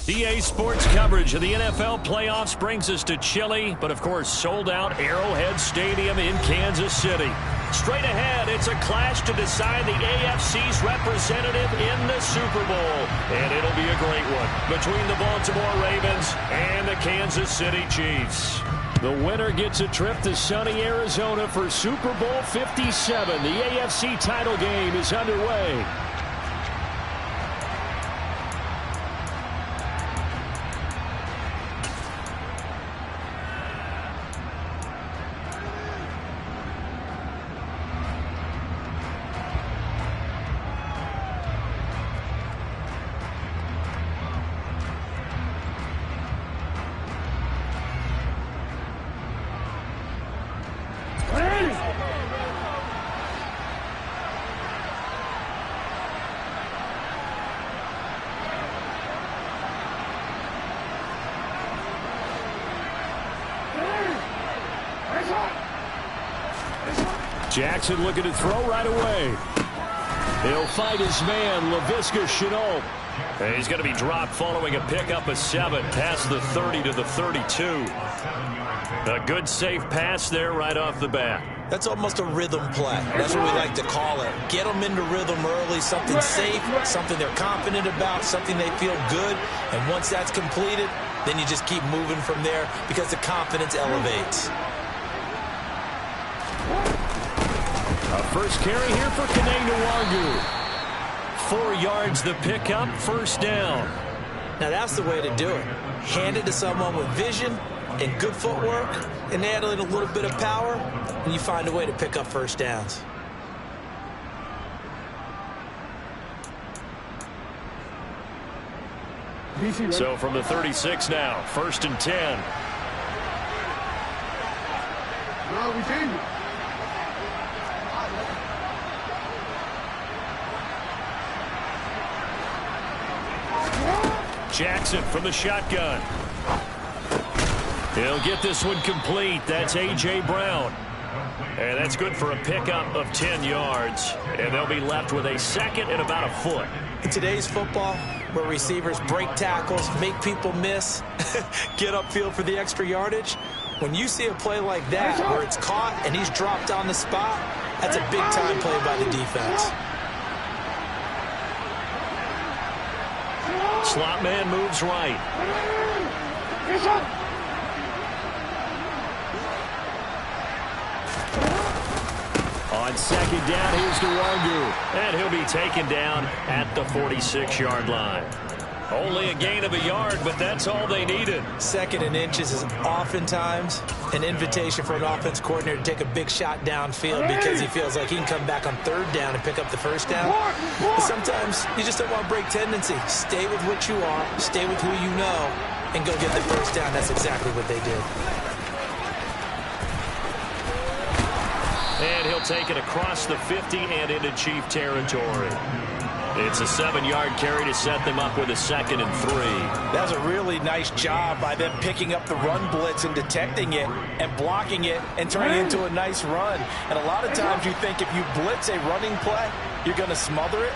EA Sports coverage of the NFL playoffs brings us to chilly, but of course sold-out Arrowhead Stadium in Kansas City. Straight ahead, it's a clash to decide the AFC's representative in the Super Bowl. And it'll be a great one between the Baltimore Ravens and the Kansas City Chiefs. The winner gets a trip to sunny Arizona for Super Bowl 57. The AFC title game is underway. Jackson looking to throw right away. He'll fight his man, Laviska Shenault. And he's going to be dropped following a pickup of 7 past the 30 to the 32. A good safe pass there right off the bat. That's almost a rhythm play. That's what we like to call it. Get them into rhythm early, something safe, something they're confident about, something they feel good. And once that's completed, then you just keep moving from there because the confidence elevates. A first carry here for Kene Nwangwu. 4 yards the pickup, first down. Now that's the way to do it. Hand it to someone with vision and good footwork, and add in a little bit of power, and you find a way to pick up first downs. So from the 36 now, first and 10. Jackson from the shotgun. He'll get this one complete. That's A.J. Brown. And that's good for a pickup of 10 yards. And they'll be left with a second and about a foot. In today's football, where receivers break tackles, make people miss, get upfield for the extra yardage, when you see a play like that where it's caught and he's dropped on the spot, that's a big-time play by the defense. Slot man moves right. On second down, here's Nwangwu. And he'll be taken down at the 46-yard line. Only a gain of a yard, but that's all they needed. Second and inches is oftentimes an invitation for an offense coordinator to take a big shot downfield because he feels like he can come back on third down and pick up the first down. But sometimes you just don't want to break tendency. Stay with what you are, stay with who you know, and go get the first down. That's exactly what they did. And he'll take it across the 50 and into Chief territory. It's a 7-yard carry to set them up with a second and 3. That was a really nice job by them picking up the run blitz and detecting it and blocking it and turning it into a nice run. And a lot of times you think if you blitz a running play, you're going to smother it.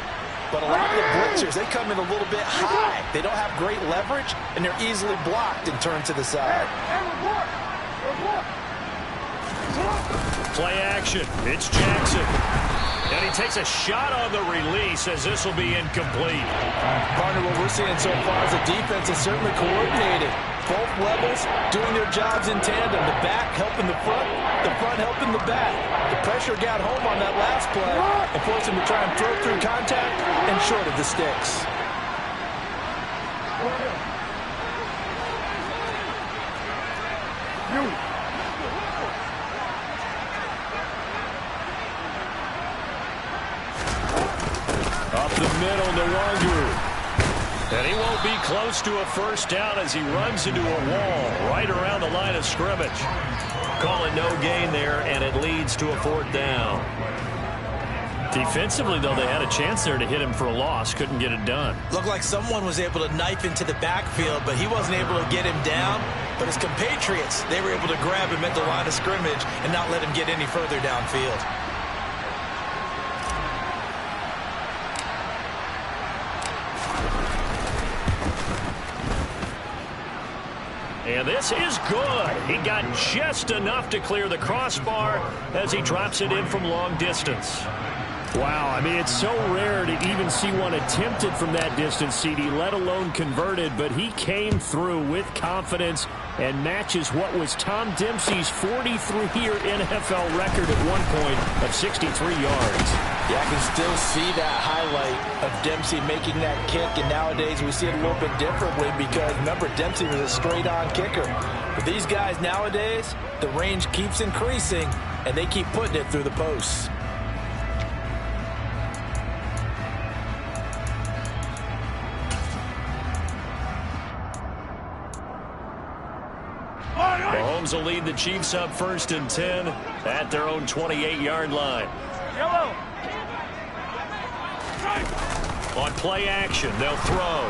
But a lot of the blitzers, they come in a little bit high. They don't have great leverage, and they're easily blocked and turned to the side. Play action. It's Jackson. And he takes a shot on the release as this will be incomplete. Partner, what we're seeing so far is the defense is certainly coordinated. Both levels doing their jobs in tandem. The back helping the front helping the back. The pressure got home on that last play and forced him to try and throw through contact and short of the sticks. Up the middle, Nwangwu. And he won't be close to a first down as he runs into a wall right around the line of scrimmage. Call it no gain there, and it leads to a 4th down. Defensively, though, they had a chance there to hit him for a loss. Couldn't get it done. Looked like someone was able to knife into the backfield, but he wasn't able to get him down. But his compatriots, they were able to grab him at the line of scrimmage and not let him get any further downfield. And this is good. He got just enough to clear the crossbar as he drops it in from long distance. Wow, I mean, it's so rare to even see one attempted from that distance, CD, let alone converted, but he came through with confidence and matches what was Tom Dempsey's 43-year NFL record at one point of 63 yards. Yeah, I can still see that highlight of Dempsey making that kick, and nowadays we see it a little bit differently because, remember, Dempsey was a straight-on kicker. But these guys nowadays, the range keeps increasing, and they keep putting it through the posts. Mahomes will lead the Chiefs up 1st and 10 at their own 28-yard line. Yellow. On play action, they'll throw.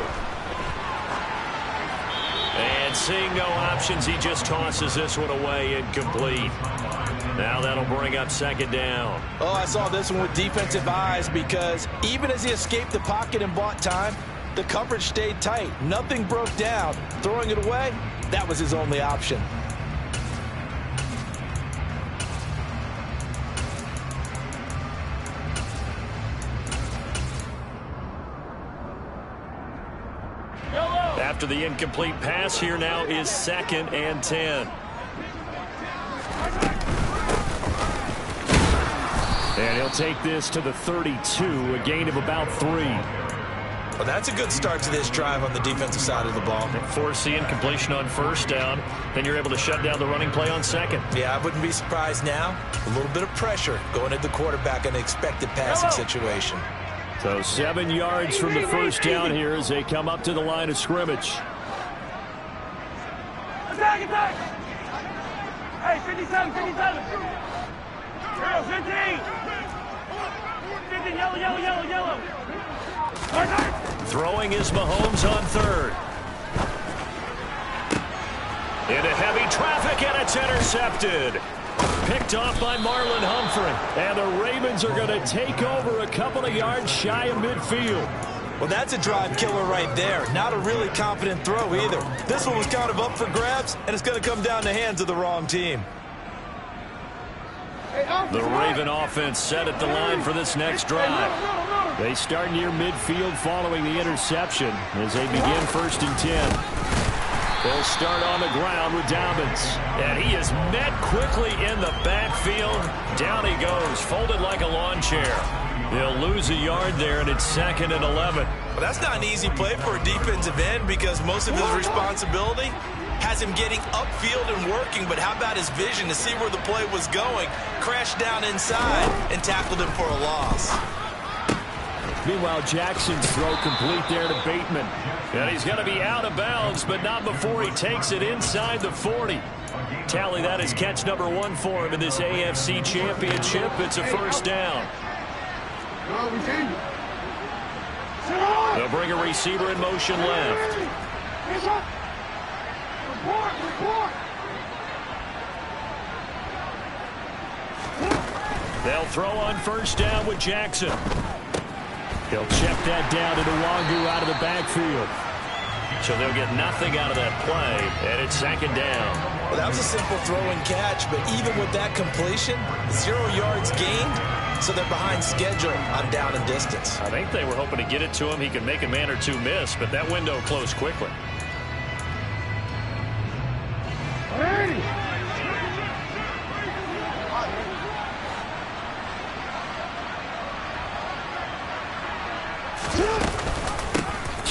And seeing no options, he just tosses this one away, incomplete. Now that'll bring up 2nd down. Oh, I saw this one with defensive eyes because even as he escaped the pocket and bought time, the coverage stayed tight. Nothing broke down. Throwing it away, that was his only option. After the incomplete pass, here now is 2nd and 10. And he'll take this to the 32, a gain of about 3. Well, that's a good start to this drive on the defensive side of the ball. Force the incompletion on 1st down, then you're able to shut down the running play on 2nd. Yeah, I wouldn't be surprised now. A little bit of pressure going at the quarterback in an expected passing situation. So 7 yards from the 1st down here as they come up to the line of scrimmage. Attack, attack! Hey, 57, 57! 15! 15, yellow, yellow, yellow, yellow! Throwing is Mahomes on 3rd. Into heavy traffic, and it's intercepted. Picked off by Marlon Humphrey. And the Ravens are going to take over a couple of yards shy of midfield. Well, that's a drive killer right there. Not a really confident throw either. This one was kind of up for grabs, and it's going to come down the hands of the wrong team. The Raven offense set at the line for this next drive. They start near midfield following the interception as they begin 1st and 10. They'll start on the ground with Dobbins. And he is met quickly in the backfield. Down he goes, folded like a lawn chair. They'll lose a yard there, and it's 2nd and 11. Well, that's not an easy play for a defensive end because most of his responsibility has him getting upfield and working, but how about his vision to see where the play was going, crashed down inside, and tackled him for a loss. Meanwhile, Jackson's throw complete there to Bateman. And he's going to be out of bounds, but not before he takes it inside the 40. Tally that as catch number 1 for him in this AFC Championship. It's a 1st down. They'll bring a receiver in motion left. They'll throw on 1st down with Jackson. He'll check that down to Nwangu out of the backfield. So they'll get nothing out of that play, and it's 2nd down. Well, that was a simple throw and catch, but even with that completion, 0 yards gained, so they're behind schedule on down and distance. I think they were hoping to get it to him. He could make a man or two miss, but that window closed quickly.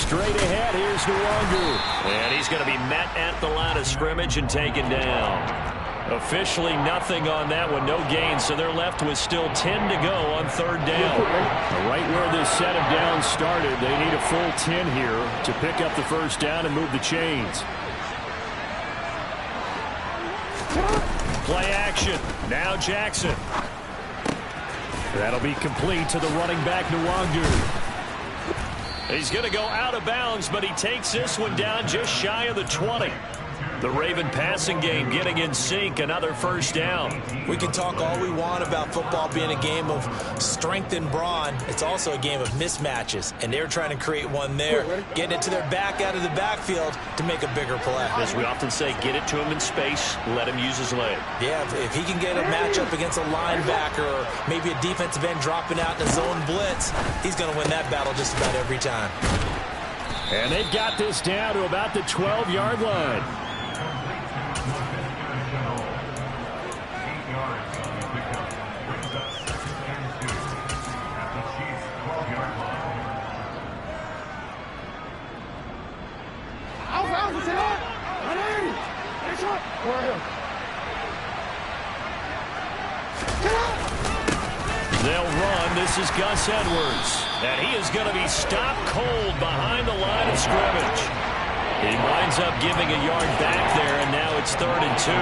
Straight ahead, here's Nwangu. And he's going to be met at the line of scrimmage and taken down. Officially nothing on that one, no gain, so they're left with still 10 to go on 3rd down. Right where this set of downs started, they need a full 10 here to pick up the 1st down and move the chains. Play action, now Jackson. That'll be complete to the running back, Nwangu. He's going to go out of bounds, but he takes this one down just shy of the 20. The Raven passing game getting in sync, another first down. We can talk all we want about football being a game of strength and brawn. It's also a game of mismatches, and they're trying to create one there, getting it to their back out of the backfield to make a bigger play. As we often say, get it to him in space, let him use his leg. Yeah, if he can get a matchup against a linebacker or maybe a defensive end dropping out in a zone blitz, he's going to win that battle just about every time. And they've got this down to about the 12-yard line. They'll run. This is Gus Edwards. And he is going to be stopped cold behind the line of scrimmage. He winds up giving a yard back there, and now it's 3rd and 2.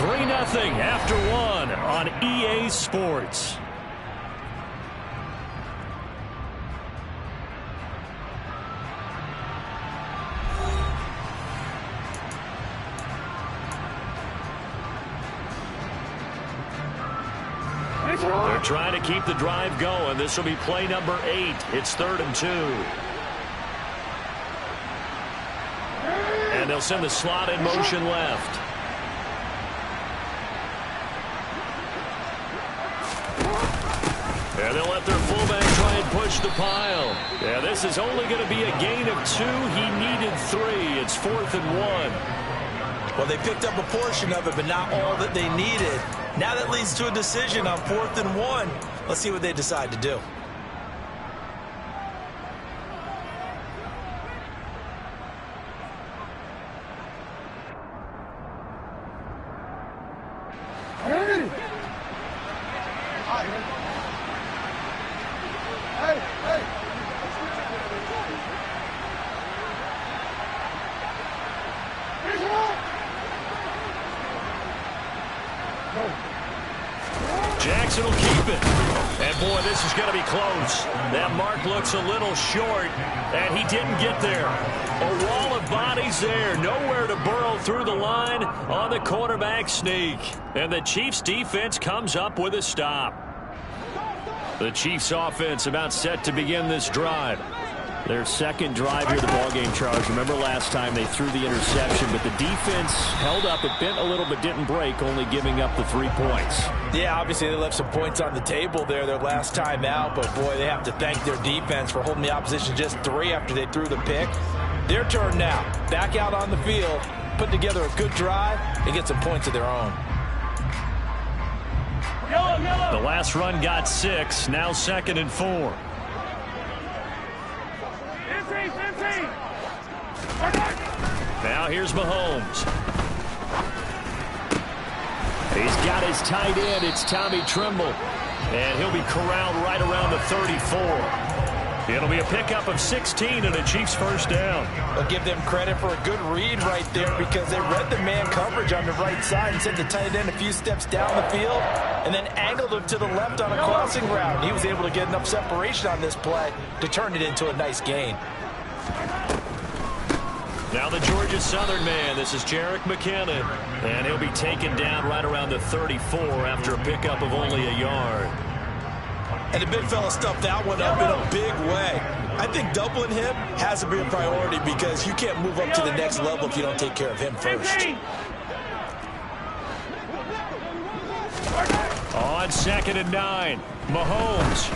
3-0 after 1 on EA Sports. They're trying to keep the drive going. This will be play number 8. It's 3rd and 2. And they'll send the slot in motion left. And they'll let their fullback try and push the pile. Yeah, this is only going to be a gain of 2. He needed 3. It's 4th and 1. Well, they picked up a portion of it, but not all that they needed. Now that leads to a decision on 4th and 1. Let's see what they decide to do. Jackson will keep it. And, boy, this is going to be close. That mark looks a little short, and he didn't get there. A wall of bodies there. Nowhere to burrow through the line on the quarterback sneak. And the Chiefs' defense comes up with a stop. The Chiefs' offense about set to begin this drive. Their second drive here of the ballgame, Charles. Remember last time they threw the interception, but the defense held up. It bent a little but didn't break, only giving up the 3 points. Yeah, obviously they left some points on the table there their last time out, but boy, they have to thank their defense for holding the opposition just 3 after they threw the pick. Their turn now. Back out on the field, put together a good drive, and get some points of their own. The last run got 6, now 2nd and 4. Now here's Mahomes. He's got his tight end. It's Tommy Tremble. And he'll be corralled right around the 34. It'll be a pickup of 16 and a Chiefs first down. I'll give them credit for a good read right there because they read the man coverage on the right side and sent the tight end a few steps down the field and then angled him to the left on a crossing route. He was able to get enough separation on this play to turn it into a nice gain. Now the Georgia Southern man. This is Jerick McKinnon. And he'll be taken down right around the 34 after a pickup of only a yard. And the big fella stuffed that one up in a big way. I think doubling him has to be a priority because you can't move up to the next level if you don't take care of him first. On 2nd and 9, Mahomes.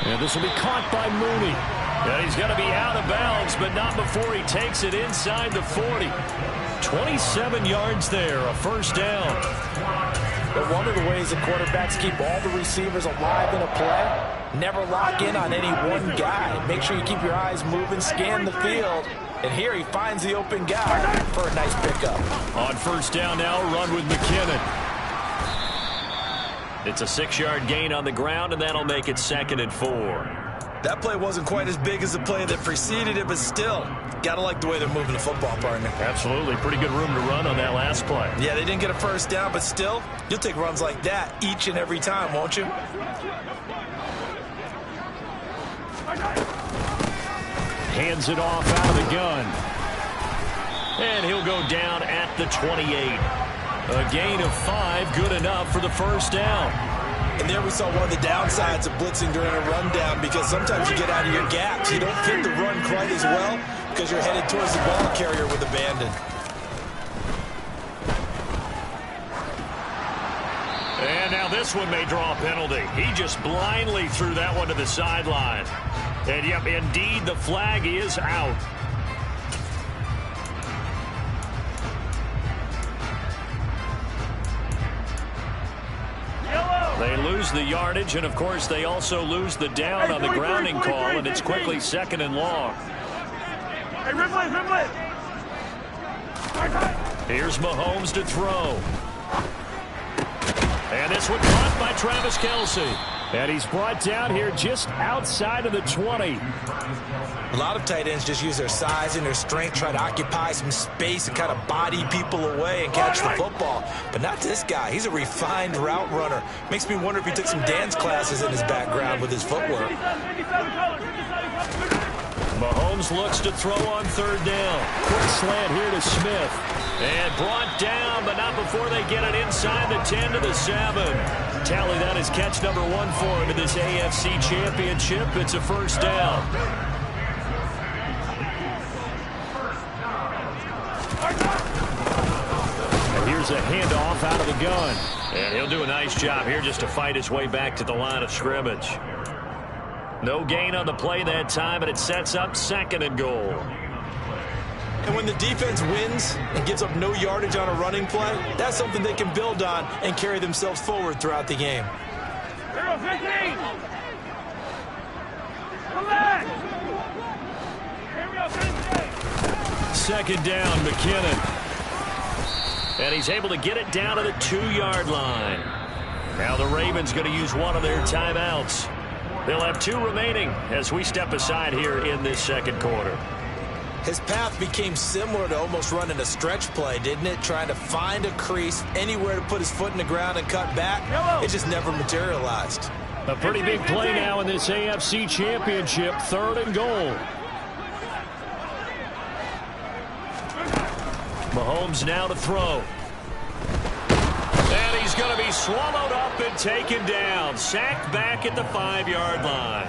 And this will be caught by Mooney. And he's going to be out of bounds, but not before he takes it inside the 40. 27 yards there, a first down. But one of the ways that quarterbacks keep all the receivers alive in a play, never lock in on any one guy. Make sure you keep your eyes moving, scan the field. And here he finds the open guy for a nice pickup. On first down now, run with McKinnon. It's a 6-yard gain on the ground, and that'll make it 2nd and 4. That play wasn't quite as big as the play that preceded it, but still, gotta like the way they're moving the football, partner. Absolutely. Pretty good room to run on that last play. Yeah, they didn't get a first down, but still, you'll take runs like that each and every time, won't you? Hands it off out of the gun. And he'll go down at the 28. A gain of 5, good enough for the first down. And there we saw one of the downsides of blitzing during a rundown, because sometimes you get out of your gaps. You don't fit the run quite as well because you're headed towards the ball carrier with abandon. And now this one may draw a penalty. He just blindly threw that one to the sideline. And, yep, indeed, the flag is out. They lose the yardage, and, of course, they also lose the down on the grounding call, and it's quickly 2nd and long. Hey, Ripley. Here's Mahomes to throw. And this one caught by Travis Kelce. And he's brought down here just outside of the 20. A lot of tight ends just use their size and their strength, try to occupy some space and kind of body people away and catch the football. But not this guy. He's a refined route runner. Makes me wonder if he took some dance classes in his background with his footwork. Mahomes looks to throw on 3rd down. Quick slant here to Smith. And brought down, but not before they get it inside the 10 to the 7. Tally that is catch number 1 for him in this AFC Championship. It's a first down. And here's a handoff out of the gun. And he'll do a nice job here just to fight his way back to the line of scrimmage. No gain on the play that time, and it sets up 2nd and goal. And when the defense wins and gives up no yardage on a running play, that's something they can build on and carry themselves forward throughout the game. 0-15. Come back. Here we go, 2nd down, McKinnon. And he's able to get it down to the 2-yard line. Now the Ravens going to use one of their timeouts. They'll have 2 remaining as we step aside here in this 2nd quarter. His path became similar to almost running a stretch play, didn't it? Trying to find a crease, anywhere to put his foot in the ground and cut back. It just never materialized. A pretty big play now in this AFC Championship. 3rd and goal. Mahomes now to throw. And he's going to be swallowed up and taken down. Sacked back at the 5-yard line.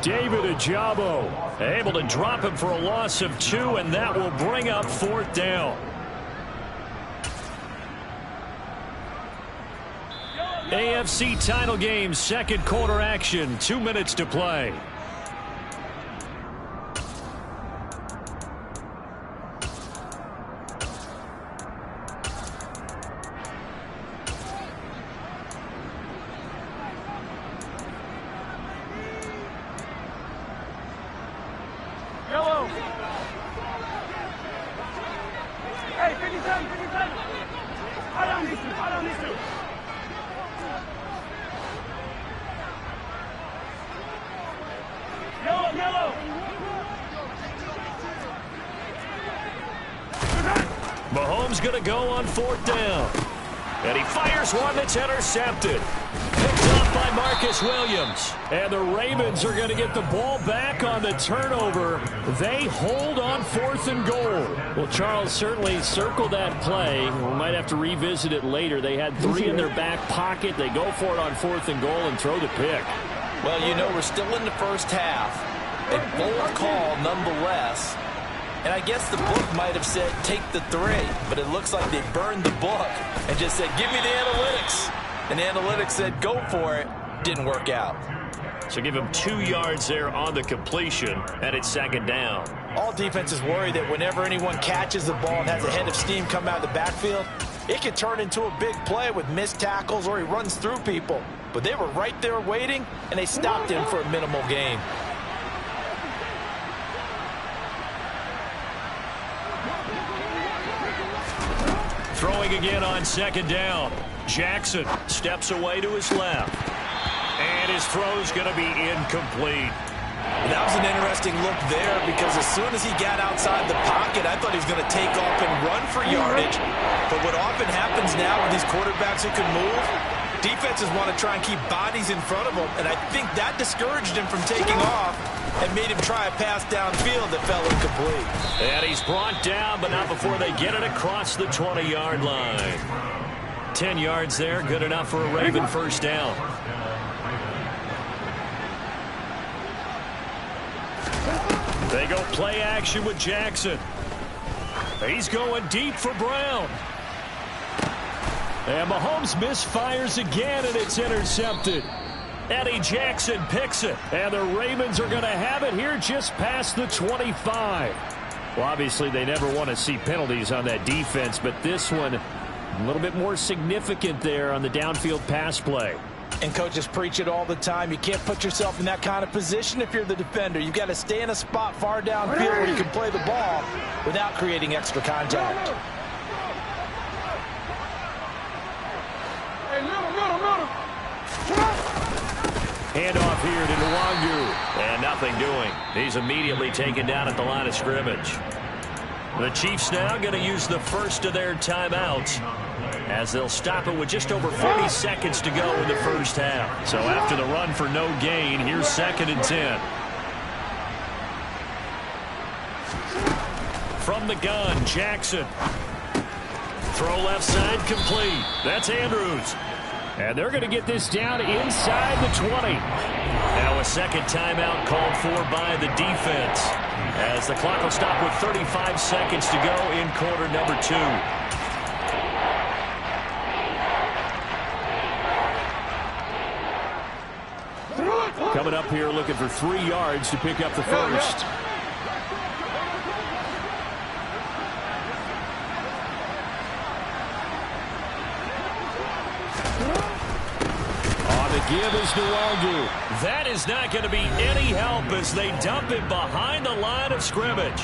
David Ojabo able to drop him for a loss of 2, and that will bring up 4th down. AFC title game, 2nd quarter action, 2 minutes to play. Yellow. Hey, 57. Hard on these 2. Yellow. Mahomes going to go on 4th down. And he fires one that's intercepted. Picked up by Marcus Williams. And the Ravens are going to get the ball back on the turnover. They hold on 4th and goal. Well, Charles, certainly circle that play. We might have to revisit it later. They had 3 in their back pocket. They go for it on 4th and goal and throw the pick. Well, you know, we're still in the first half. A bold call nonetheless. And I guess the book might have said take the 3, but it looks like they burned the book and just said give me the analytics. And the analytics said go for it. Didn't work out. So give him 2 yards there on the completion, and it's 2nd down. All defenses worry that whenever anyone catches the ball and has a head of steam come out of the backfield, it can turn into a big play with missed tackles or he runs through people. But they were right there waiting, and they stopped him for a minimal gain. Throwing again on 2nd down. Jackson steps away to his left. And his throw's going to be incomplete. That was an interesting look there because as soon as he got outside the pocket, I thought he was going to take off and run for yardage. But what often happens now with these quarterbacks who can move, defenses want to try and keep bodies in front of them, and I think that discouraged him from taking off. and made him try a pass downfield that fell incomplete. And he's brought down, but not before they get it across the 20-yard line. 10 yards there, good enough for a Raven first down. They go play action with Jackson. He's going deep for Brown. And Mahomes misfires again, and it's intercepted. Eddie Jackson picks it, and the Ravens are going to have it here just past the 25. Well, obviously, they never want to see penalties on that defense, but this one a little bit more significant there on the downfield pass play. And coaches preach it all the time. You can't put yourself in that kind of position if you're the defender. You've got to stay in a spot far downfield where you can play the ball without creating extra contact. Handoff here to Nwangu. And nothing doing. He's immediately taken down at the line of scrimmage. The Chiefs now going to use the first of their timeouts, as they'll stop it with just over 40 seconds to go in the first half. So after the run for no gain, here's 2nd and 10. From the gun, Jackson. Throw left side complete. That's Andrews. And they're going to get this down inside the 20. Now a second timeout called for by the defense, as the clock will stop with 35 seconds to go in quarter number 2. Coming up here looking for 3 yards to pick up the first. On the give is Nwangu. That is not going to be any help as they dump it behind the line of scrimmage.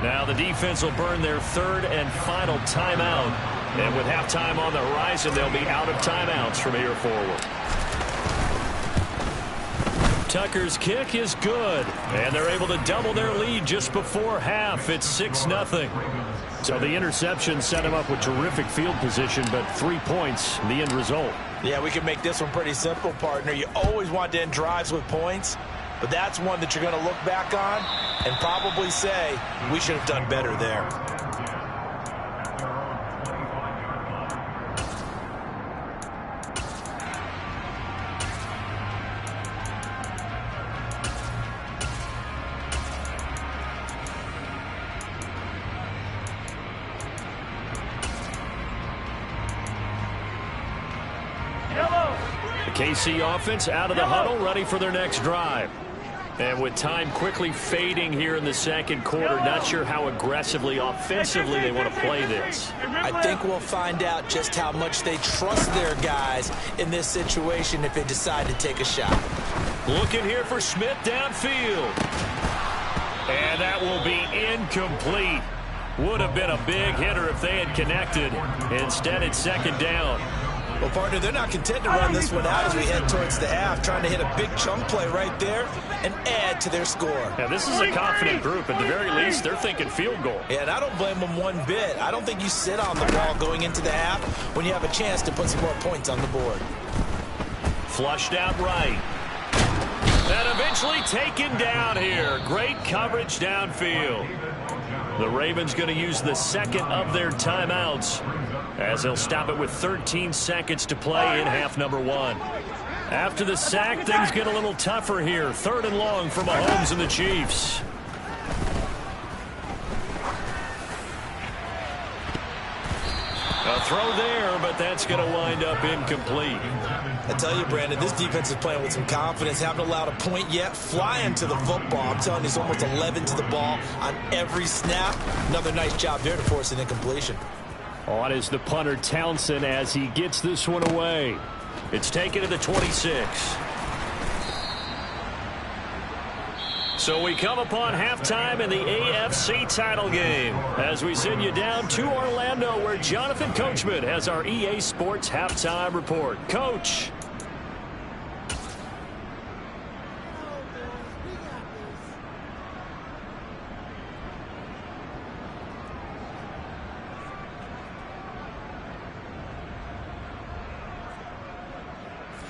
Now the defense will burn their 3rd and final timeout. And with halftime on the horizon, they'll be out of timeouts from here forward. Tucker's kick is good, and they're able to double their lead just before half. It's 6-0. So the interception set him up with terrific field position, but 3 points, the end result. Yeah, we can make this one pretty simple, partner. You always want to end drives with points, but that's one that you're going to look back on and probably say, we should have done better there. KC offense out of the huddle, ready for their next drive. And with time quickly fading here in the second quarter, not sure how aggressively, offensively they want to play this. I think we'll find out just how much they trust their guys in this situation if they decide to take a shot. Looking here for Smith downfield. And that will be incomplete. Would have been a big hitter if they had connected. Instead, it's 2nd down. Well, partner, they're not content to run this one out as we head towards the half, trying to hit a big chunk play right there and add to their score. Now, this is a confident group. At the very least, they're thinking field goal. Yeah, and I don't blame them one bit. I don't think you sit on the ball going into the half when you have a chance to put some more points on the board. Flushed out right. And eventually taken down here. Great coverage downfield. The Ravens going to use the 2nd of their timeouts, as they'll stop it with 13 seconds to play in half number 1. After the sack, things get a little tougher here. 3rd and long for Mahomes and the Chiefs. A throw there, but that's going to wind up incomplete. I tell you, Brandon, this defense is playing with some confidence. Haven't allowed a point yet. Flying to the football. I'm telling you, it's almost 11 to the ball on every snap. Another nice job there to force an incompletion. On is the punter Townsend as he gets this one away. It's taken to the 26. So we come upon halftime in the AFC title game as we send you down to Orlando, where Jonathan Coachman has our EA Sports halftime report. Coach.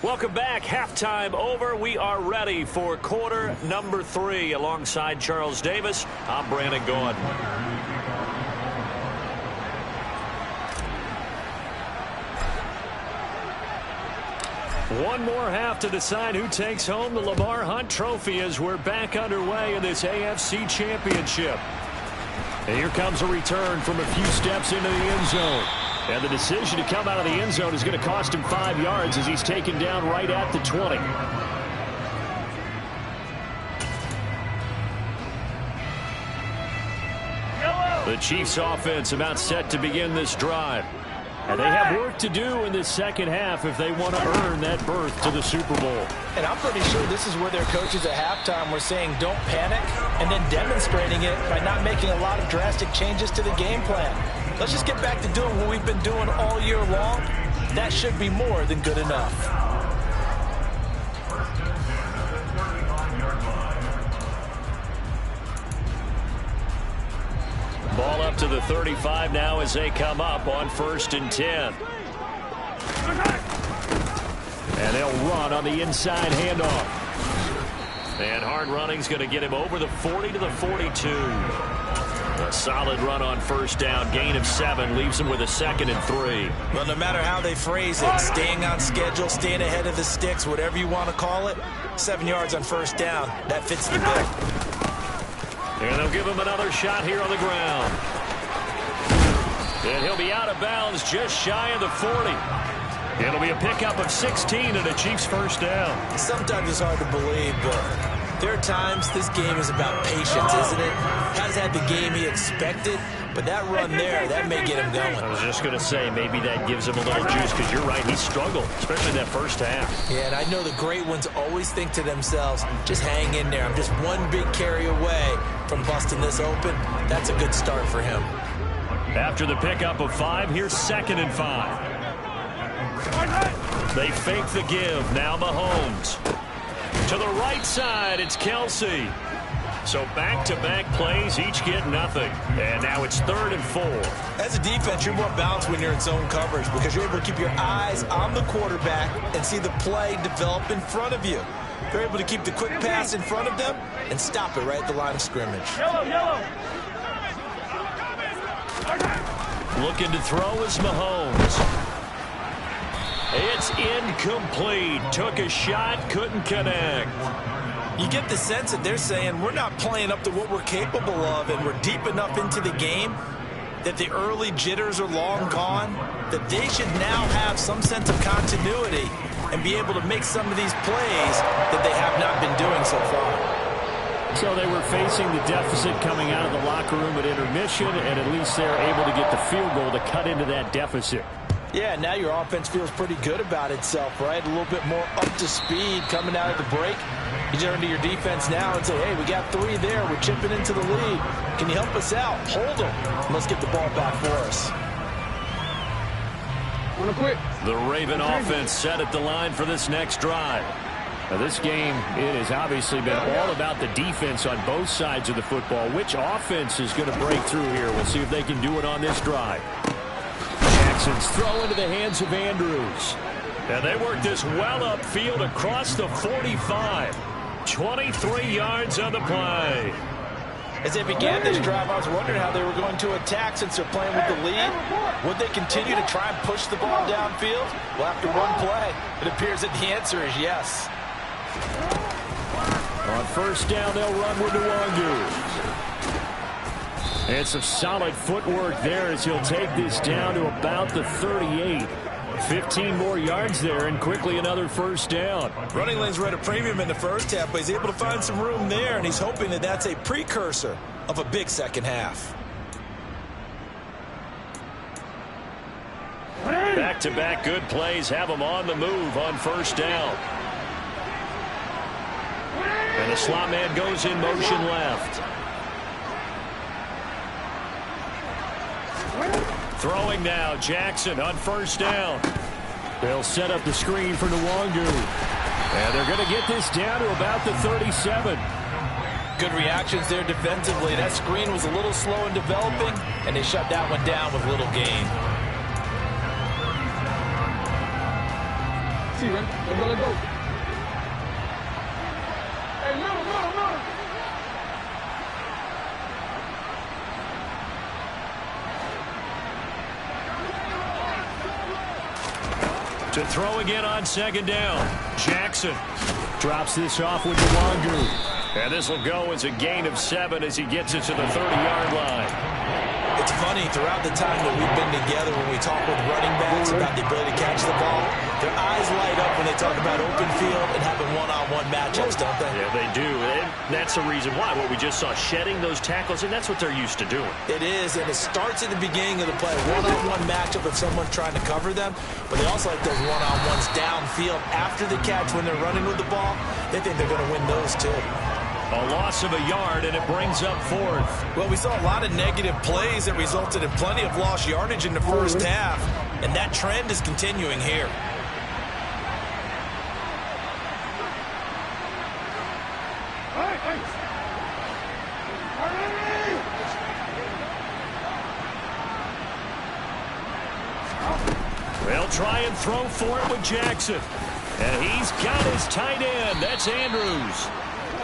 Welcome back. Halftime over. We are ready for quarter number 3. Alongside Charles Davis, I'm Brandon Gaudin. One more half to decide who takes home the Lamar Hunt Trophy as we're back underway in this AFC Championship. And here comes a return from a few steps into the end zone. And the decision to come out of the end zone is going to cost him 5 yards as he's taken down right at the 20. The Chiefs offense about set to begin this drive. And they have work to do in this second half if they want to earn that berth to the Super Bowl. And I'm pretty sure this is where their coaches at halftime were saying don't panic and then demonstrating it by not making a lot of drastic changes to the game plan. Let's just get back to doing what we've been doing all year long. That should be more than good enough. Ball up to the 35 now as they come up on 1st and 10. And they'll run on the inside handoff. And hard running's going to get him over the 40 to the 42. A solid run on 1st down. Gain of 7 leaves him with a 2nd and 3. Well, no matter how they phrase it, staying on schedule, staying ahead of the sticks, whatever you want to call it, 7 yards on 1st down. That fits the bill. And they'll give him another shot here on the ground. And he'll be out of bounds just shy of the 40. It'll be a pickup of 16 and a Chiefs 1st down. Sometimes it's hard to believe, but there are times this game is about patience, isn't it? Hasn't had the game he expected, but that run there, that may get him going. I was just going to say, maybe that gives him a little juice, because you're right, he struggled, especially that 1st half. Yeah, and I know the great ones always think to themselves, just hang in there. I'm just one big carry away from busting this open. That's a good start for him. After the pickup of 5, here's 2nd and 5. They fake the give. Now Mahomes. To the right side, it's Kelsey. So back-to-back plays, each get nothing. And now it's 3rd and 4. As a defense, you're more balanced when you're in zone coverage because you're able to keep your eyes on the quarterback and see the play develop in front of you. You're able to keep the quick pass in front of them and stop it right at the line of scrimmage. Yellow. Looking to throw is Mahomes. It's incomplete. Took a shot, couldn't connect. You get the sense that they're saying we're not playing up to what we're capable of, and we're deep enough into the game that the early jitters are long gone, that they should now have some sense of continuity and be able to make some of these plays that they have not been doing so far. So they were facing the deficit coming out of the locker room at intermission, and at least they're able to get the field goal to cut into that deficit. Yeah, now your offense feels pretty good about itself, right? A little bit more up to speed coming out of the break. You turn to your defense now and say, hey, we got 3 there. We're chipping into the lead. Can you help us out? Hold them. Let's get the ball back for us. The Raven offense set at the line for this next drive. Now, this game, it has obviously been all about the defense on both sides of the football. Which offense is going to break through here? We'll see if they can do it on this drive. Jackson's throw into the hands of Andrews. And they work this well upfield across the 45. 23 yards on the play. As they began this drive, I was wondering how they were going to attack since they're playing with the lead. Would they continue to try and push the ball downfield? Well, after one play, it appears that the answer is yes. On 1st down, they'll run with Nwangu. And some solid footwork there as he'll take this down to about the 38. 15 more yards there, and quickly another 1st down. Running lanes were at a premium in the 1st half, but he's able to find some room there, and he's hoping that that's a precursor of a big second half. Back-to-back good plays have him on the move on 1st down. And the slot man goes in motion left. Throwing now, Jackson on 1st down. They'll set up the screen for Nwangu. And they're going to get this down to about the 37. Good reactions there defensively. That screen was a little slow in developing, and they shut that one down with little gain. see, man. Let go. Hey, middle. To throw again on second down. Jackson drops this off with Nwangu. And this will go as a gain of 7 as he gets it to the 30-yard line. It's funny, throughout the time that we've been together, when we talk with running backs about the ability to catch the ball, their eyes light up when they talk about open field and having one-on-one matchups, don't they? Yeah, they do. And that's the reason why. What we just saw, shedding those tackles, and that's what they're used to doing. It is, and it starts at the beginning of the play. One-on-one matchup if someone's trying to cover them, but they also like those one-on-ones downfield after the catch when they're running with the ball. They think they're going to win those, too. A loss of a yard, and it brings up 4th. Well, we saw a lot of negative plays that resulted in plenty of lost yardage in the first half, and that trend is continuing here. They'll try and throw for it with Jackson. And he's got his tight end. That's Andrews.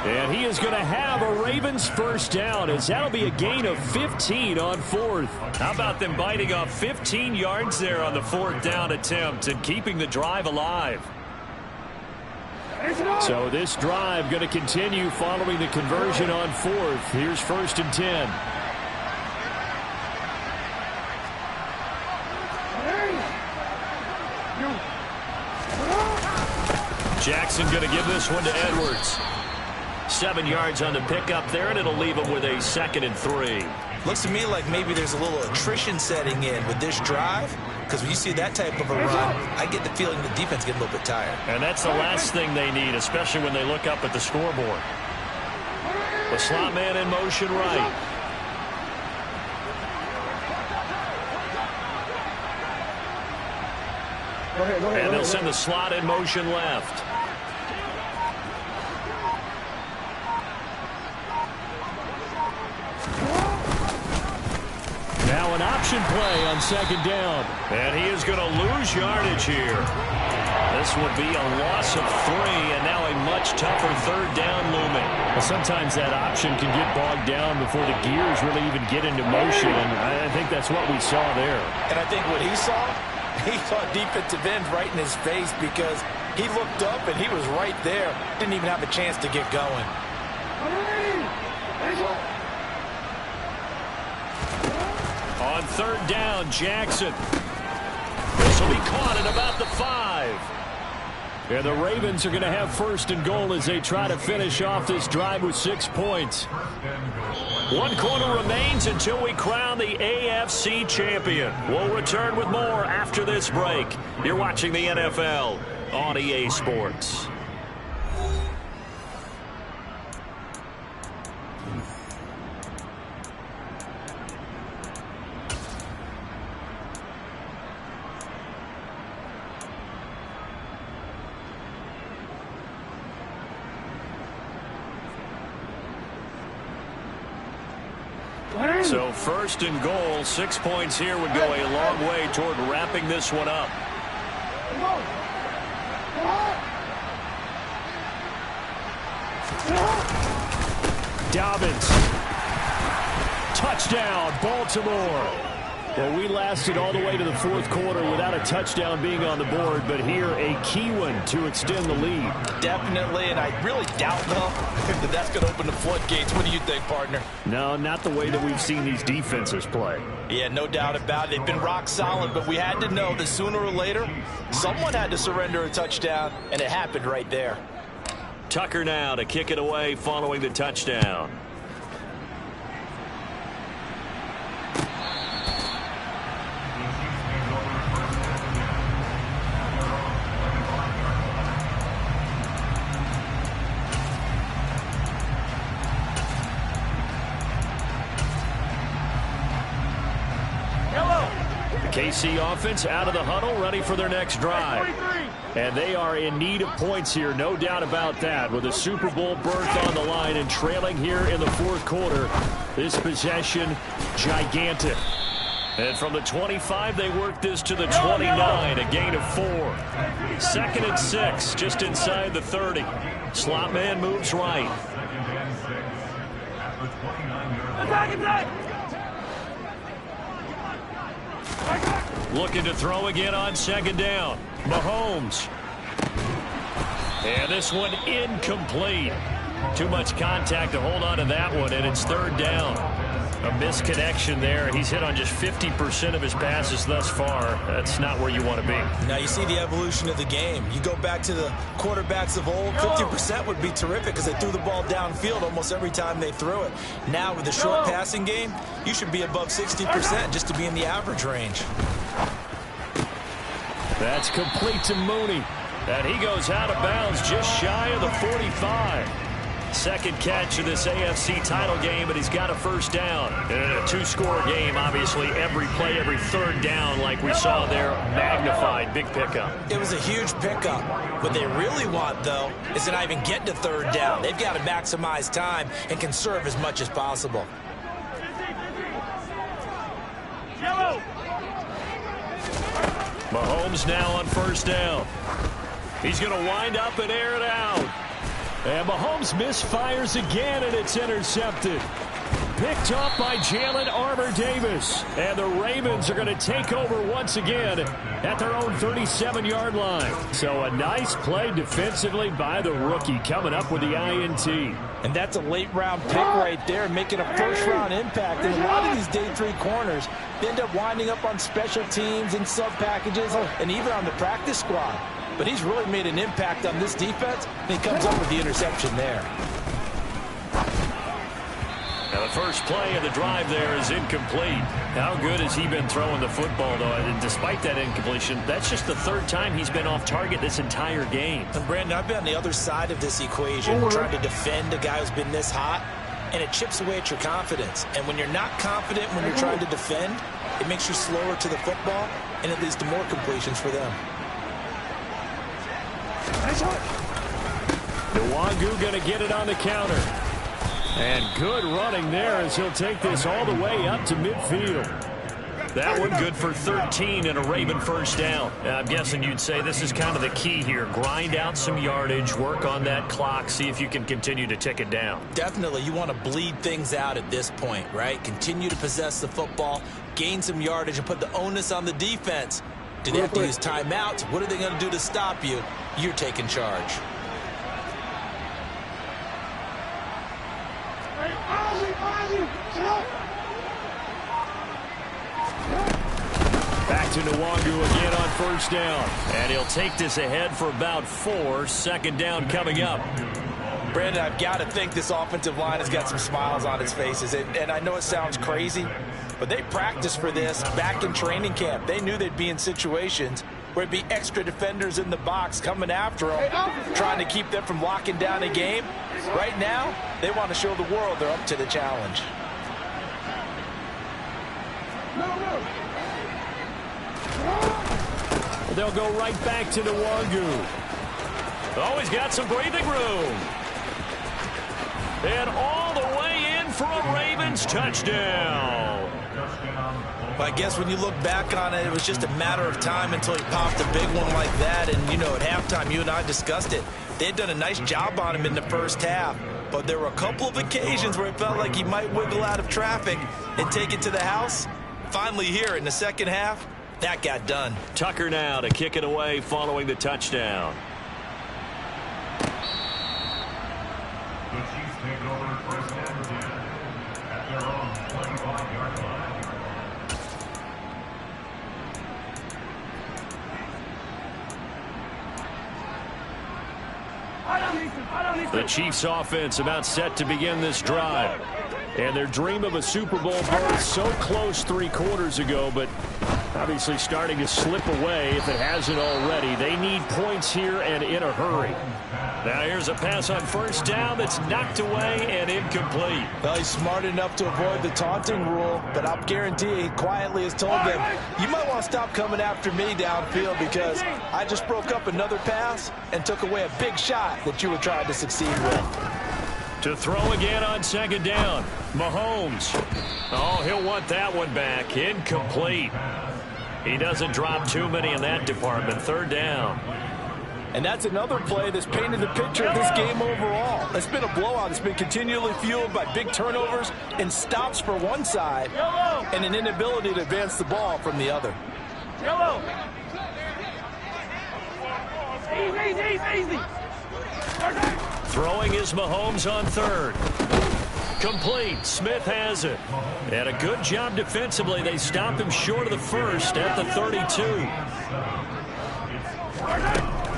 And he is going to have a Ravens first down, as that'll be a gain of 15 on 4th. How about them biting off 15 yards there on the 4th down attempt and keeping the drive alive? So this drive going to continue following the conversion on 4th. Here's 1st and 10. Jackson going to give this one to Edwards. 7 yards on the pickup there, and it'll leave him with a 2nd and 3. Looks to me like maybe there's a little attrition setting in with this drive, because when you see that type of a run, I get the feeling the defense getting a little bit tired. And that's the last thing they need, especially when they look up at the scoreboard. The slot man in motion right. And they'll send the slot in motion left. Now an option play on 2nd down. And he is going to lose yardage here. This would be a loss of 3, and now a much tougher 3rd down looming. Well, sometimes that option can get bogged down before the gears really even get into motion, and I think that's what we saw there. And I think what he saw defensive end right in his face, because he looked up and he was right there. Didn't even have a chance to get going. On 3rd down, Jackson. This will be caught at about the 5. And the Ravens are going to have 1st and goal as they try to finish off this drive with 6 points. 1 quarter remains until we crown the AFC champion. We'll return with more after this break. You're watching the NFL on EA Sports. So 1st and goal, 6 points here would go a long way toward wrapping this one up. Dobbins. Touchdown, Baltimore. Well, we lasted all the way to the 4th quarter without a touchdown being on the board, but here a key one to extend the lead. Definitely, and I really doubt, though, that that's going to open the floodgates. What do you think, partner? No, not the way that we've seen these defenses play. Yeah, no doubt about it. They've been rock solid, but we had to know that sooner or later, someone had to surrender a touchdown, and it happened right there. Tucker now to kick it away following the touchdown. KC offense out of the huddle, ready for their next drive. And they are in need of points here, no doubt about that. With a Super Bowl berth on the line and trailing here in the 4th quarter, this possession gigantic. And from the 25, they work this to the 29, a gain of 4. 2nd and 6, just inside the 30. Slot man moves right. Looking to throw again on 2nd down. Mahomes. And this one incomplete. Too much contact to hold on to that one, and it's 3rd down. A misconnection there. He's hit on just 50% of his passes thus far. That's not where you want to be. Now you see the evolution of the game. You go back to the quarterbacks of old, 50% would be terrific because they threw the ball downfield almost every time they threw it. Now with the short passing game, you should be above 60% just to be in the average range. That's complete to Mooney. And he goes out of bounds just shy of the 45. 2nd catch of this AFC title game, and he's got a 1st down. And in a 2-score game, obviously, every play, every 3rd down, like we saw there, magnified. Big pickup. It was a huge pickup. What they really want, though, is to not even get to 3rd down. They've got to maximize time and conserve as much as possible. Mahomes now on 1st down. He's going to wind up and air it out. And Mahomes misfires again, and it's intercepted. Picked up by Jalen Armour-Davis. And the Ravens are going to take over once again at their own 37-yard line. So a nice play defensively by the rookie, coming up with the INT. And that's a late-round pick right there, making a first-round impact. And a lot of these day 3 corners, they end up winding up on special teams and sub-packages and even on the practice squad. But he's really made an impact on this defense, and he comes up with the interception there. Now the first play of the drive there is incomplete. How good has he been throwing the football, though? And despite that incompletion, that's just the 3rd time he's been off target this entire game. And Brandon, I've been on the other side of this equation, trying to defend a guy who's been this hot, and it chips away at your confidence. And when you're not confident when you're trying to defend, it makes you slower to the football, and it leads to more completions for them. Nwangu going to get it on the counter. And good running there as he'll take this all the way up to midfield. That one good for 13 and a Raven 1st down. I'm guessing you'd say this is kind of the key here. Grind out some yardage, work on that clock, see if you can continue to tick it down. Definitely, you want to bleed things out at this point, right? Continue to possess the football, gain some yardage, and put the onus on the defense. Do they have to use timeouts? What are they going to do to stop you? You're taking charge. Back to Nwangu again on 1st down. And he'll take this ahead for about 4. 2nd down coming up. Brandon, I've got to think this offensive line has got some smiles on its faces. And I know it sounds crazy, but they practiced for this back in training camp. They knew they'd be in situations where it'd be extra defenders in the box coming after them, trying to keep them from locking down a game. Right now, they want to show the world they're up to the challenge. They'll go right back to Nwangu. Oh, he's got some breathing room. And all the way in for a Ravens touchdown. Well, I guess when you look back on it, it was just a matter of time until he popped a big one like that. And, you know, at halftime, you and I discussed it. They had done a nice job on him in the 1st half. But there were a couple of occasions where it felt like he might wiggle out of traffic and take it to the house. Finally here in the 2nd half, that got done. Tucker now to kick it away following the touchdown. The Chiefs take over 1st and 10 at their own 25-yard line. The Chiefs offense about set to begin this drive. And their dream of a Super Bowl berth so close 3 quarters ago, but obviously starting to slip away if it hasn't already. They need points here and in a hurry. Now here's a pass on 1st down that's knocked away and incomplete. Well, he's smart enough to avoid the taunting rule, but I'll guarantee he quietly has told them, you might want to stop coming after me downfield because I just broke up another pass and took away a big shot that you were trying to succeed with. To throw again on second down. Mahomes. Oh, he'll want that one back. Incomplete. He doesn't drop too many in that department. Third down. And that's another play that's painted the picture of this game overall. It's been a blowout. It's been continually fueled by big turnovers and stops for one side and an inability to advance the ball from the other. Yellow. Easy. Throwing is Mahomes on third. Complete. Smith has it. And a good job defensively. They stopped him short of the first at the 32.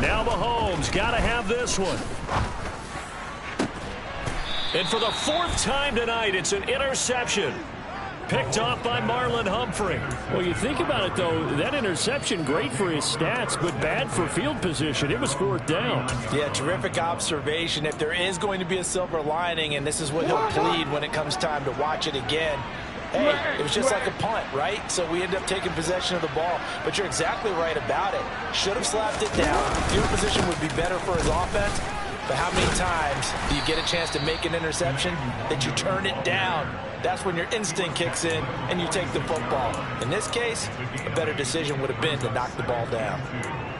Now Mahomes got to have this one. And for the fourth time tonight, it's an interception. Picked off by Marlon Humphrey. Well, you think about it, though, that interception, great for his stats, but bad for field position. It was fourth down. Yeah, terrific observation. If there is going to be a silver lining, and this is what he'll plead when it comes time to watch it again, hey, it was just like a punt, right? So we end up taking possession of the ball. But you're exactly right about it. Should have slapped it down. Field position would be better for his offense. But how many times do you get a chance to make an interception that you turn it down? That's when your instinct kicks in and you take the football. In this case, a better decision would have been to knock the ball down.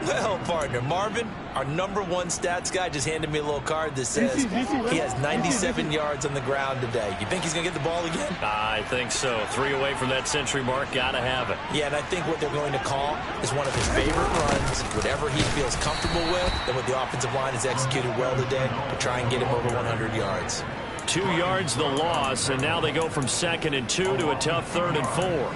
Well, partner, Marvin, our #1 stats guy, just handed me a little card that says he has 97 yards on the ground today. You think he's going to get the ball again? I think so. 3 away from that century mark. Got to have it. Yeah, and I think what they're going to call is one of his favorite runs, whatever he feels comfortable with, and what the offensive line has executed well today to try and get him over 100 yards. 2 yards the loss, and now they go from 2nd and 2 to a tough 3rd and 4.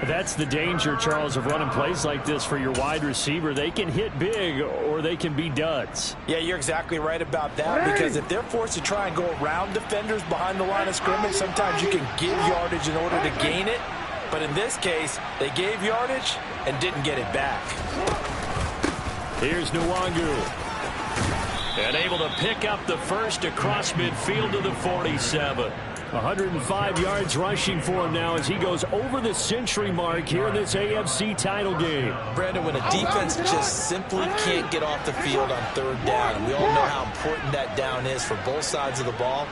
That's the danger, Charles, of running plays like this for your wide receiver. They can hit big or they can be duds. Yeah, you're exactly right about that, because if they're forced to try and go around defenders behind the line of scrimmage, sometimes you can give yardage in order to gain it. But in this case, they gave yardage and didn't get it back. Here's Nwangu. And able to pick up the first across midfield to the 47. 105 yards rushing for him now as he goes over the century mark here in this AFC title game. Brandon, when a defense just simply can't get off the field on 3rd down, and we all know how important that down is for both sides of the ball,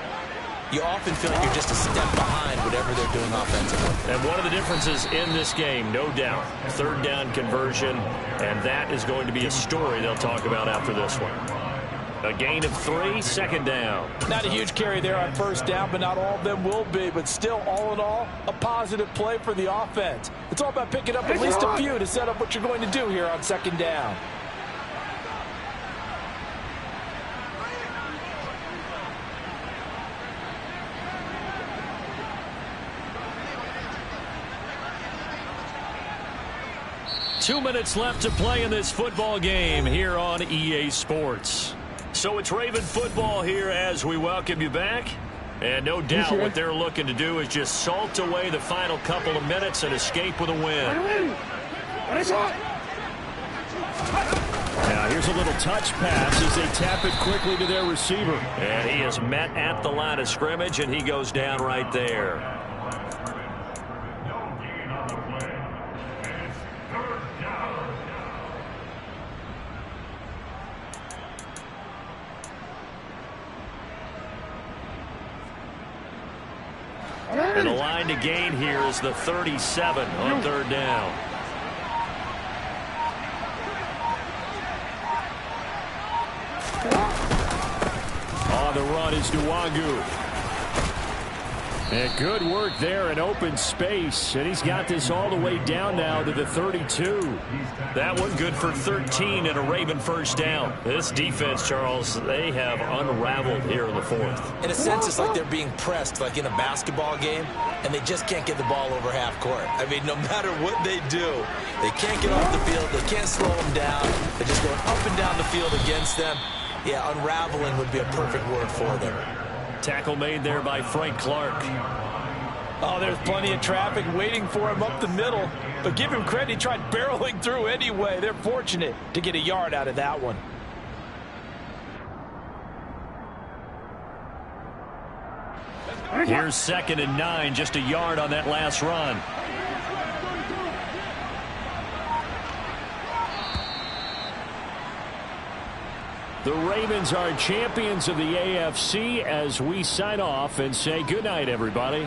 you often feel like you're just a step behind whatever they're doing offensively. And one of the differences in this game, no doubt, 3rd down conversion, and that is going to be a story they'll talk about after this one. A gain of 3, 2nd down. Not a huge carry there on 1st down, but not all of them will be. But still, all in all, a positive play for the offense. It's all about picking up at least a few to set up what you're going to do here on 2nd down. Two minutes left to play in this football game here on EA Sports. So it's Raven football here as we welcome you back. And no doubt what they're looking to do is just salt away the final couple of minutes and escape with a win. Now here's a little touch pass as they tap it quickly to their receiver. And he is met at the line of scrimmage, and he goes down right there. No gain on the play. And it's 3rd down. And the line to gain here is the 37 on 3rd down. On the run is Nwangu. And good work there in open space. And he's got this all the way down now to the 32. That one good for 13 and a Raven 1st down. This defense, Charles, they have unraveled here in the 4th. In a sense, it's like they're being pressed like in a basketball game, and they just can't get the ball over half court. I mean, no matter what they do, they can't get off the field. They can't slow them down. They're just going up and down the field against them. Yeah, unraveling would be a perfect word for them. Tackle made there by Frank Clark. Oh, there's plenty of traffic waiting for him up the middle. But give him credit, he tried barreling through anyway. They're fortunate to get a yard out of that one. Here's 2nd and 9, just a yard on that last run. The Ravens are champions of the AFC as we sign off and say goodnight, everybody.